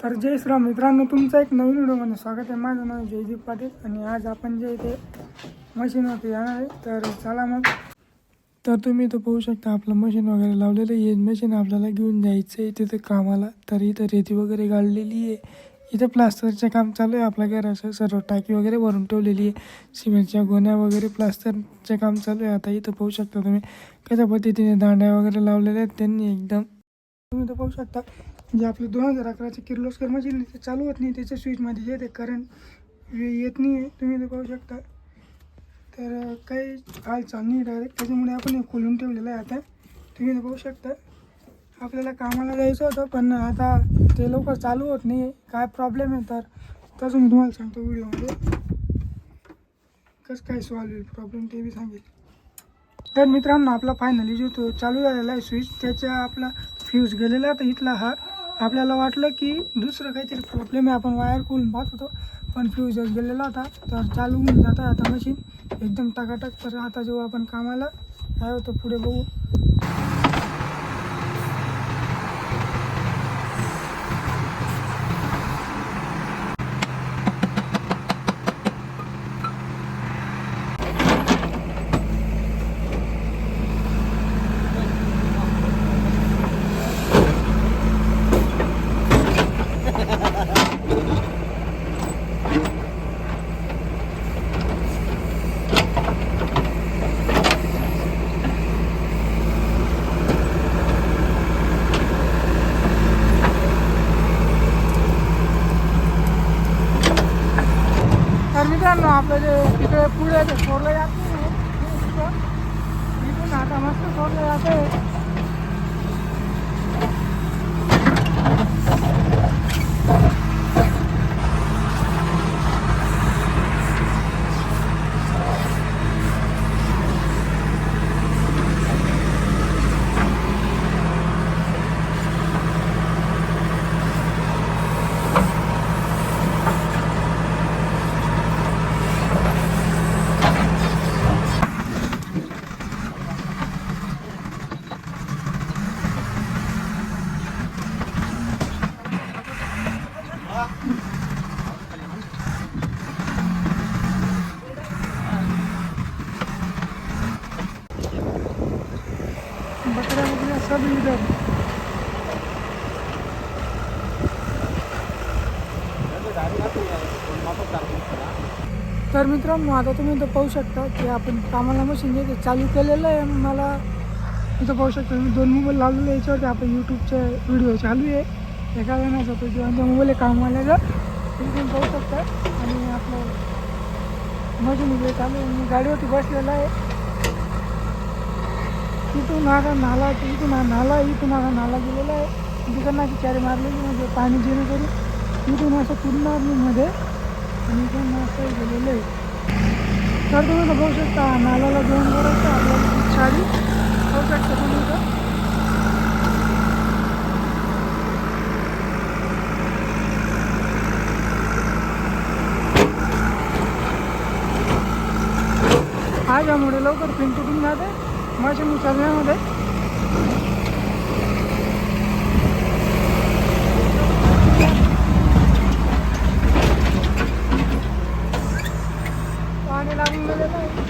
तर जय श्रीराम मित्रांनो, तुमचं एक नवीन व्हिडिओमध्ये स्वागत आहे. माझं नाव जयदीप पाटील आणि आज आपण जे इथे मशीनवरती येणार आहे. तर चला मग. तर तुम्ही इथं पाहू शकता आपलं मशीन वगैरे लावलेलं आहे. मशीन आपल्याला घेऊन जायचं आहे तिथं कामाला. तर इथं रेती वगैरे गाळलेली आहे. इथं प्लास्टरचं काम चालू आहे. आपल्या घराचं सर्व टाकी वगैरे भरून ठेवलेली आहे. सिमेंटच्या गोण्या वगैरे प्लास्टरचं काम चालू आहे. आता इथं पाहू शकता तुम्ही कशा पद्धतीने दांड्या वगैरे लावलेल्या आहेत त्यांनी एकदम. तुम्ही इथं पाहू शकता जे आपलं 2011चं किर्लोस्कर मशीन ते चालू होत नाही. त्याच्या स्विचमध्ये जे ते करंट येत नाही आहे. तुम्ही इथं पाहू शकता. तर काही हालचाल नाही डायरेक्ट, त्याच्यामुळे आपण हे खोलून ठेवलेलं आहे. आता तुम्ही इथं पाहू शकता आपल्याला कामाला जायचं होतं पण आता ते लवकर चालू होत नाही आहे. काय प्रॉब्लेम आहे तर तसं मी तुम्हाला सांगतो व्हिडिओमध्ये. कसं काय सॉल्व होईल प्रॉब्लेम ते बी सांगेल. तर मित्रांनो, आपला फायनली जो तो चालू झालेला आहे स्विच, त्याचा आपला फ्यूज गेलेला. तर इथला हा आपल्याला वाटलं की दुसरं काहीतरी प्रॉब्लेम आहे. आपण वायर खोलून पाहत होतो पण फ्यूजच गेलेला होता. तर चालू होऊन जातं आता मशीन एकदम टकाटक. तर आता जेव्हा आपण कामाला काय होतं पुढे बघू. तर मित्रांनो, आपलं जे तिकडे पुढे ते सोडलं जात नाही इथून आता मस्त सोडलं जाते. बकऱ्या वगैरे सब इधर. तर मित्रांनो, आता तुम्ही इथं पाहू शकता की आपण कामाला मशीन जे चालू केलेलं आहे. मला इथं पाहू शकता मी 2 मोबाईल लावलेले. याच्यावरती आपलं यूट्यूबचे व्हिडिओ चालू आहे. एका जणाचा तो किंवा त्या मोबाईल कामवाल्याचा तुम्ही पाहू शकता. आणि आपलं मशीन इकडे चालू आहे. मी गाडीवरती बसलेला आहे. इथून हा नाला, इथून हा नाला, इथून हा नाला गेलेला आहे. तिकडनं अशी चारी मारलेली म्हणजे पाणी जेणेकरून इथून असं पूर्ण मध्ये आणि इथून असं गेलेलं आहे. तर तुम्ही तर पाहू शकता नाल्याला घेऊन करायचं आपल्याला चारी पाहू शकता तुम्ही इथं. यामुळे लवकर पिन तुटून जाते मशीन चालण्यामध्ये. पाणी लागून गेलेलं आहे.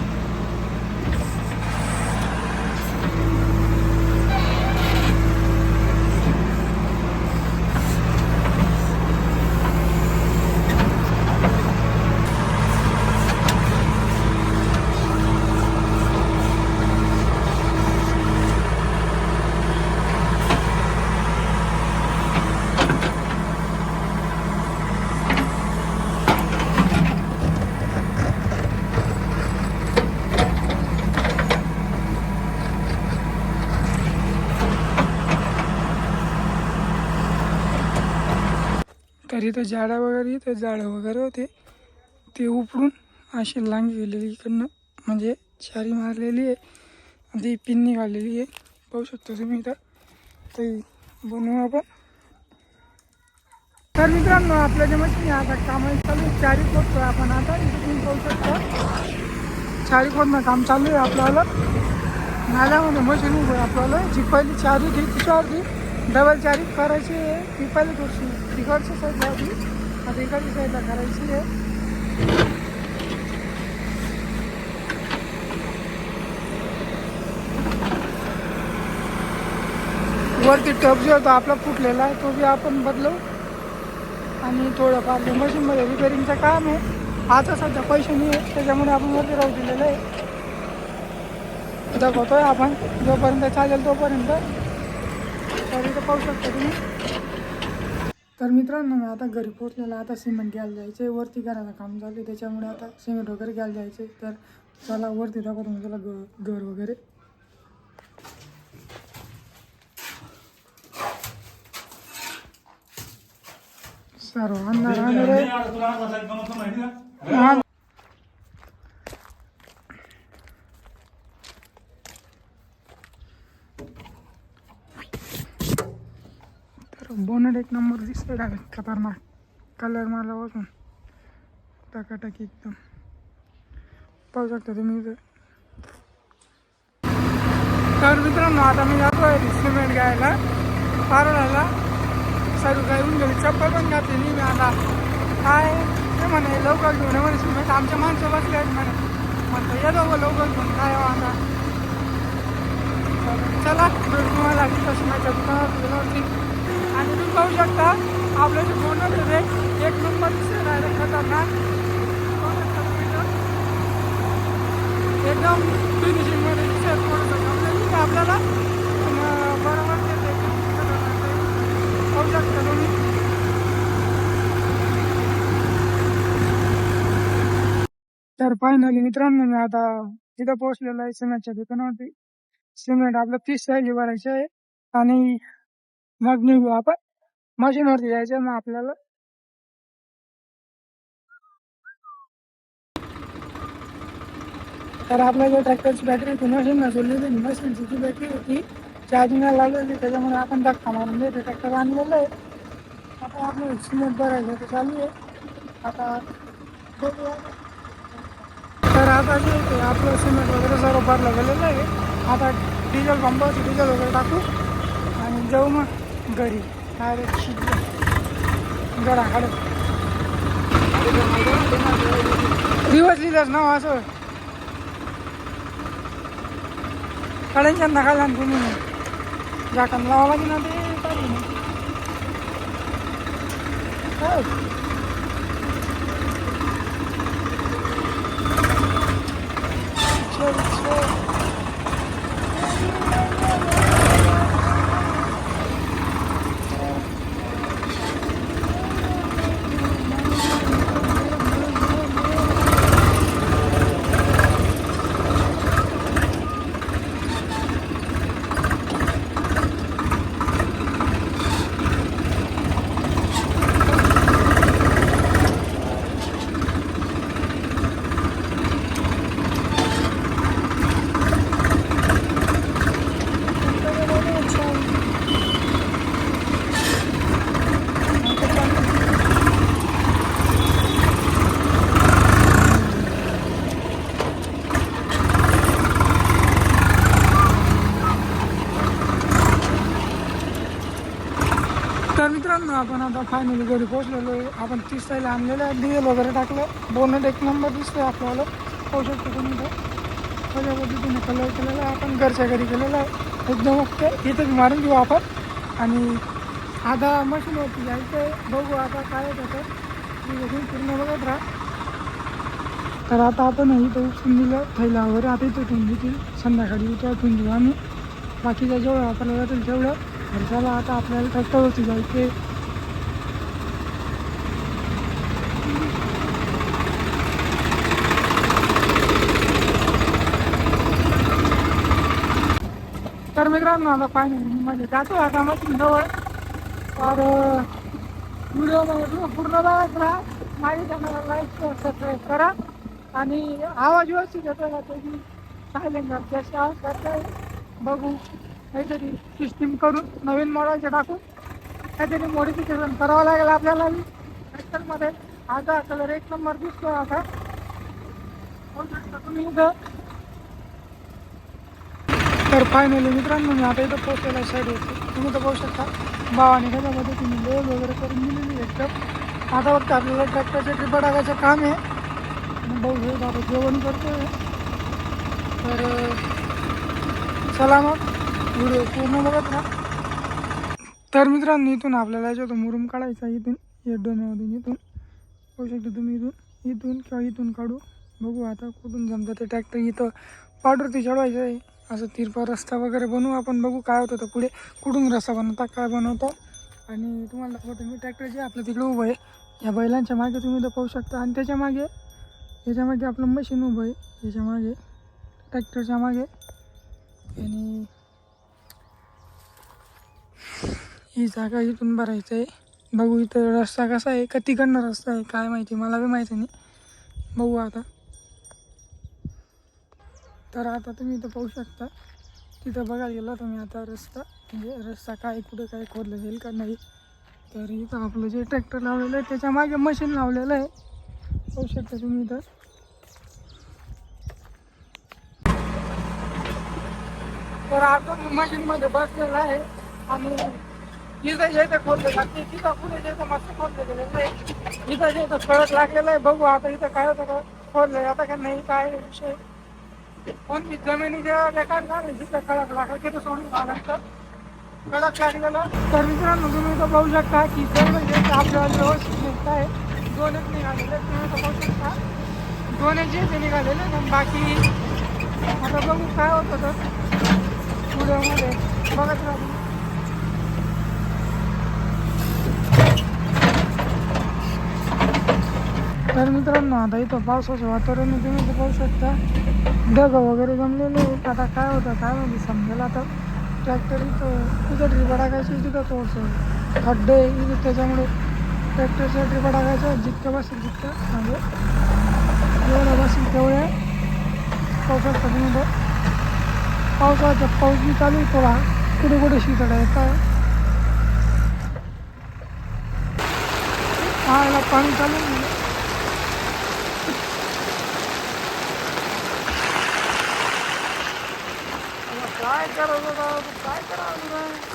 तर इथं झाडं वगैरे होते ते उपडून अशी लांगी गेलेली इकडनं, म्हणजे चारी मारलेली आहे. ती पिन निघालेली आहे पाहू शकता तुम्ही इथं. ते बनवू आपण. तर मित्रांनो, आपलं जे मशीन आता कामाला चालू आहे चारी खोदतो आपण. आता इथं तुम्ही पाहू शकता चारी खोदणं काम चालू आहे आपल्याला. नाल्यामध्ये मशीन उभं आहे आपल्याला. जी पहिली चारी होती तिच्यावरती डबल चारी करायची आहे ती पहिली थोडीशी तिकडची साईडला होती आता इकडची साईडला करायची आहे. वरती टप जो होता आपला फुटलेला आहे तो बी आपण बदलू आणि थोडंफार मशीनमध्ये रिपेअरिंगचं काम आहे. आता सध्या पैसे नाही आहे त्याच्यामुळे आपण वरती राहू दिलेलं आहे. दाखवतोय आपण जोपर्यंत चालेल तोपर्यंत. तर इथं पाहू शकता तुम्ही. तर मित्रांनो मी आता घरी पोहोचलेला आता सिमेंट घ्यायला जायचं आहे. वरती घराला काम चालू आहे त्याच्यामुळे आता सिमेंट वगैरे घ्यायला जायचं आहे. तर चला वरती दाखवतो मी त्याला घर वगैरे. सर्वांना तर बोनट एक नंबर दिसतोय डायरेक्ट खतरनाक कलर मारला बसून टकाटकी एकदम पाहू शकता तुम्ही इथे. तर मित्रांनो आता मी जातोय सिमेंट घ्यायला पारोळ्याला. सर्व काही होऊन गेली चप्पल पण घातलेली मी आता. काय ते म्हणे लवकर घेऊन म्हणे सिमेंट आमच्या माणसं बसले आहेत म्हणे. म्हणतो येतो लवकर घेऊन काय आता. चला तुम्हाला सिमेंटच्या दुकानावरती आणि तुम्ही पाहू शकता आपलं जे बोनट होते एक नंबर दिसत आहे खतरनाक एकदम फिनिशिंगमध्ये दिसत थोडंसं आपल्याला बरोबर पाहू शकता तुम्ही. तर फायनली मित्रांनो मी आता तिथं पोहोचलेलो आहे सिमेंटच्या दुकानावरती. सिमेंट आपलं 30 साईज भरायचं आहे आणि मग निघू आपण मशीनवरती जायचं मग आपल्याला. तर आपल्या जो ट्रॅक्टरची बॅटरी होती मशीनला जोडलेली मशीनची जी बॅटरी होती चार्जिंगला लावलेली त्याच्यामुळे आपण धक्का मारून देतो ट्रॅक्टर आणलेलं आहे. आता आपलं सिमेंट भरायचं ते चालू आहे आता बघूया. तर आता जे ते आपलं सिमेंट वगैरे सर्व भरलं गेलेलं आहे. आता डिझेल पंपावरती डिझेल वगैरे टाकू आणि जाऊ मग घरी डायरेक्ट घराकडे. दिवस लिहिलंच ना असं कड्यांच्या नका तुम्ही जाकण लावा ना ते तर मित्रांनो आपण आता फायनली घरी पोहोचलेलो आहे. आपण 30 साईला आणलेलं आहे डिझेल वगैरे टाकलं. बोनट एक नंबर दिसतोय आपल्याला पाहू शकतो तुम्ही तो सगळ्या पद्धतीने कलर केलेला आहे. आपण घरच्या घरी केलेला आहे एकदम ओके. इथंच मारून घेऊ आपण आणि आता मशीनवरती जायचं आहे. बघू आता काय होतं तुम्ही पूर्ण बघत राहा. तर आता आपण इथं उपसून दिलं थैला वगैरे आता इथं ठेवून देतील संध्याकाळी इथं ठेवून देऊ आम्ही बाकीचं जेवढं वापरलं जातील तेवढं. तर चला आता आपल्याला ट्रॅक्टरवरती जायचे. तर मित्रांनो आता फायनली म्हणजे जातो आता मशीन जवळ. तर व्हिडिओ पूर्ण बघत राहा. माझ्या चॅनलला लाईक सबस्क्राईब करा आणि आवाज व्यवस्थित येतो का त्याची सायलेंट जास्त आवाज करता बघू काहीतरी सिस्टीम करून नवीन मॉडेलचे टाकून काहीतरी मॉडिफिकेशन करावं लागेल आपल्याला. ट्रॅक्टरमध्ये आता कलर एक नंबर दिसतो आता तुम्ही इथं तर फायनली मित्रांनो मी आता इथं पोहोचलेला साईड होते तुम्ही तर पाहू शकता भावाने कशा पद्धतीने लोड वगैरे करून दिलेली एकदम आता फक्त आपल्याला ट्रॅक्टरच्या ट्रिपा टाकायचं काम आहे आणि भाऊ हे आता जेवण करतोय तर चला मग व्हिडिओ पूर्ण बघत ना तर मित्रांनो इथून आपल्याला याच्यातून मुरुम काढायचा इथून या डोम्यामधून इथून पाहू शकता तुम्ही इथून किंवा इथून काढू बघू आता कुठून जमतं ते ट्रॅक्टर इथं पावडरती चढवायचं आहे असं तिरपा रस्ता वगैरे बनवू आपण बघू काय होतं तर पुढे कुठून रस्ता बनवता काय बनवता आणि तुम्हाला दाखवतो मी ट्रॅक्टर जे आपलं तिकडे उभं आहे या बैलांच्या मागे तुम्ही तर पाहू शकता आणि त्याच्या मागे याच्यामध्ये आपलं मशीन उभं आहे याच्या मागे ट्रॅक्टरच्या मागे आणि ही जागा इथून भरायचं आहे बघू इथं रस्ता कसा आहे का तिकडनं रस्ता आहे काय माहिती मला बी माहिती नाही बघू आता तर आता तुम्ही इथं पाहू शकता तिथं बघायला गेला तुम्ही आता रस्ता म्हणजे रस्ता काय कुठे काय खोदलं जाईल का नाही तर इथं आपलं जे ट्रॅक्टर लावलेलं आहे त्याच्या मागे मशीन लावलेलं आहे पाहू शकता तुम्ही इथं तर आता मशीनमध्ये बसलेला आहे आणि इथं जे इथं खोदलं लागते तिथं पुढे जे मस्त खोदलं गेलेलं आहे इथं जे इथं खळत लागलेलं आहे बघू आता इथं काय होतं का खोदलं आता का नाही काय विषय कोणती जमिनीच्या बेकार झाली जिथं खडक लागलं तिथं सोडून झाल्यानंतर खडक लागलेलं तर मित्रांनो तुम्ही इथं पाहू शकता की म्हणजे आपल्याला व्यवस्थित निघत आहे दोनच निघालेले तुम्ही इथं पाहू शकता दोनच जे निघालेले पण बाकी आता बघू काय होतं तर व्हिडिओमध्ये बघत राहतो तर मित्रांनो आता इथं पावसाचं वातावरण तुम्ही इथं पाहू शकता ढग वगैरे जमलेले आहेत आता काय होतं काय म्हणजे समजेल आता ट्रॅक्टर इथं ट्रिपा टाकायची तिथं थोडंसं खड्डे इथं त्याच्यामुळे ट्रॅक्टरच्या ट्रिपा टाकायच्या जितकं बसेल तितकं म्हणजे जेवढं बसेल तेवढ्या पाहू शकता तुम्ही तर पावसाचा पाऊस बी चालू आहे थोडा कुठे कुठे शीतळ आहे काय हा याला पाणी चालू आहे काय करावं काय करावं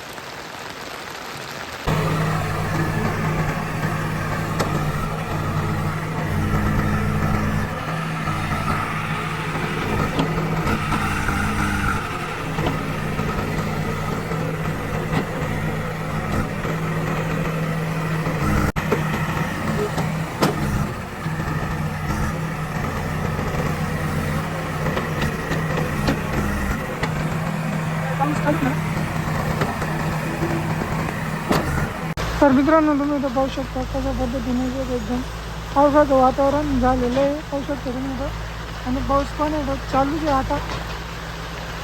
तर मित्रांनो तुम्ही इथं पाहू शकता कशा पद्धतीने एकदम पावसाचं वातावरण झालेलं आहे पाहू शकता तुम्ही इथं आणि पाऊस पण आहे चालूच आहे आता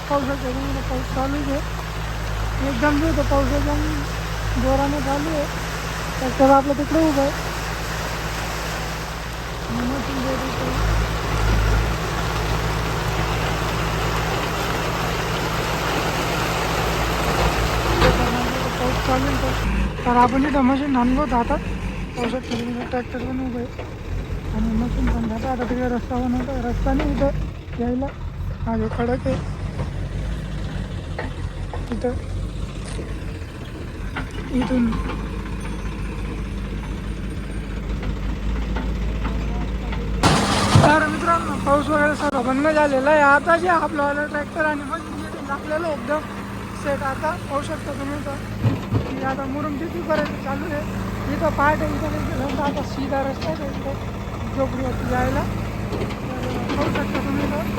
पाहू शकता तुम्ही इथं पाऊस चालूच आहे एकदम जो होतं पाऊस एकदम जोराने चालू आहे तर आपलं तिकडे उभं आहे पाऊस चालू तर आपण इथं मशीन आणलो आता पाहू शकतो तुम्ही ट्रॅक्टर पण उभं आहे आणि मशीन पण जातं आता तिकडे रस्ता बनवतो रस्ता नाही इथं यायला हा जो खडक आहे तिथं इथून तर मित्रांनो पाऊस वगैरे सगळं बंद झालेलं आहे आता जे आपलं ट्रॅक्टर आणि मशीन जे लागलेलं आहे एकदम सेट आता पाहू शकता तुम्ही तर की आता मुरुम तिथपर्यंत चालू आहे इथं पार्ट आहे इथं आता सीधा रस्ता आहे इथं झोपडीवरती जायला तर पाहू शकता तुम्ही तर